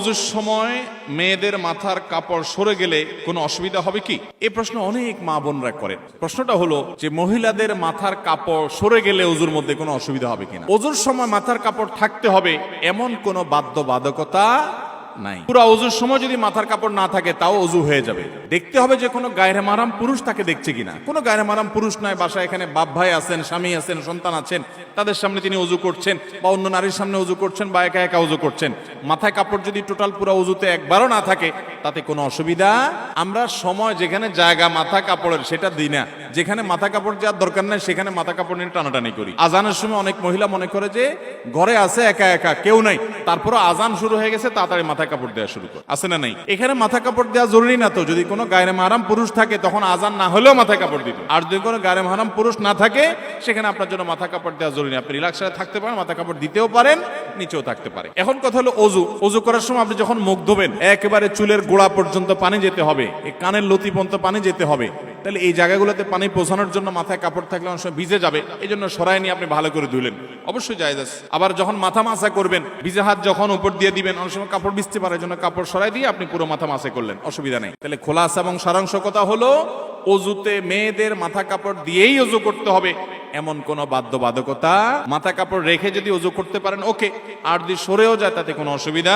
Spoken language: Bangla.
ওযুর সময় মেয়েদের মাথার কাপড় সরে গেলে কোনো অসুবিধা হবে কি? এই প্রশ্ন অনেক মা বোনরা করেন। প্রশ্নটা হলো যে মহিলাদের মাথার কাপড় সরে গেলে ওযুর মধ্যে কোনো অসুবিধা হবে কিনা। ওযুর সময় মাথার কাপড় থাকতে হবে এমন কোনো বাধ্যবাধকতা নাই। পুরো ওযুর সময় যদি মাথার কাপড় না থাকে তাও ওযু হয়ে যাবে। দেখতে হবে যে কোনো গায়রে মাহরাম পুরুষ তাকে দেখছে কিনা। কোনো গায়রে মাহরাম পুরুষ নাই, বাসায় এখানে বাপ ভাই আছেন, স্বামী আছেন, সন্তান আছেন, তাদের সামনে তিনি ওযু করছেন বা অন্য নারীর সামনে ওযু করছেন বা একা একা ওযু করছেন। মাথায় কাপড় যদি টোটাল পুরো ওযুতে একবারও না থাকে তাতে কোনো অসুবিধা। আমরা সময় যেখানে জায়গা মাথা কাপড়ের সেটা দিই না, যেখানে মাথা কাপড় যাওয়ার দরকার নাই সেখানে মাথা কাপড় নিয়ে টানাটানি করি। আজানের সময় অনেক মহিলা মনে করে যে ঘরে আছে একা একা কেউ নাই, তারপরও আজান শুরু হয়ে গেছে তাড়াতাড়ি মাথা কাপড় দেওয়া শুরু করে। আছে না নাই? এখানে মাথা কাপড় দেওয়া জরুরি না তো। যদি কোনো গায়রে মাহরাম পুরুষ থাকে তখন আজান না হলেও মাথা কাপড় দিত। আর যদি কোনো গায়রে মাহরাম পুরুষ না থাকে সেখানে আপনার জন্য মাথা কাপড় দেওয়া জরুরি না। আপনি রিল্যাক্সে থাকতে পারেন, মাথা কাপড় দিতেও পারেন, নিচেও থাকতে পারে। এখন কথা হলো ওযু। ওযু করার সময় আপনি যখন মুখ ধোবেন একেবারে চুলের গোড়া পর্যন্ত পানি যেতে হবে, এই কানের লতি পর্যন্ত পানি যেতে হবে। তাহলে এই জায়গাগুলোতে পানি পৌঁছানোর জন্য মাথায় কাপড় থাকলে অনেক সময় ভিজে যাবে, এই জন্য সরাই নিয়ে আপনি ভালো করে ধুলেন, অবশ্যই জায়েজ আছে। আবার যখন মাথা মাসা করবেন ভিজে হাত যখন উপর দিয়ে দিবেন অনেক সময় কাপড় ভিজতে পারে, জন্য কাপড় সরাই দিয়ে আপনি পুরো মাথা মাসা করলেন, অসুবিধা নেই। তাহলে খোলাসা এবং সারাংশ কথা হলো ওযুতে মেয়েদের মাথা কাপড় দিয়েই ওযু করতে হবে এমন কোনো বাধ্যবাধকতা। মাথা কাপড় রেখে যদি ওযু করতে পারেন ওকে, আর যদি সরেও যায় তাতে কোনো অসুবিধা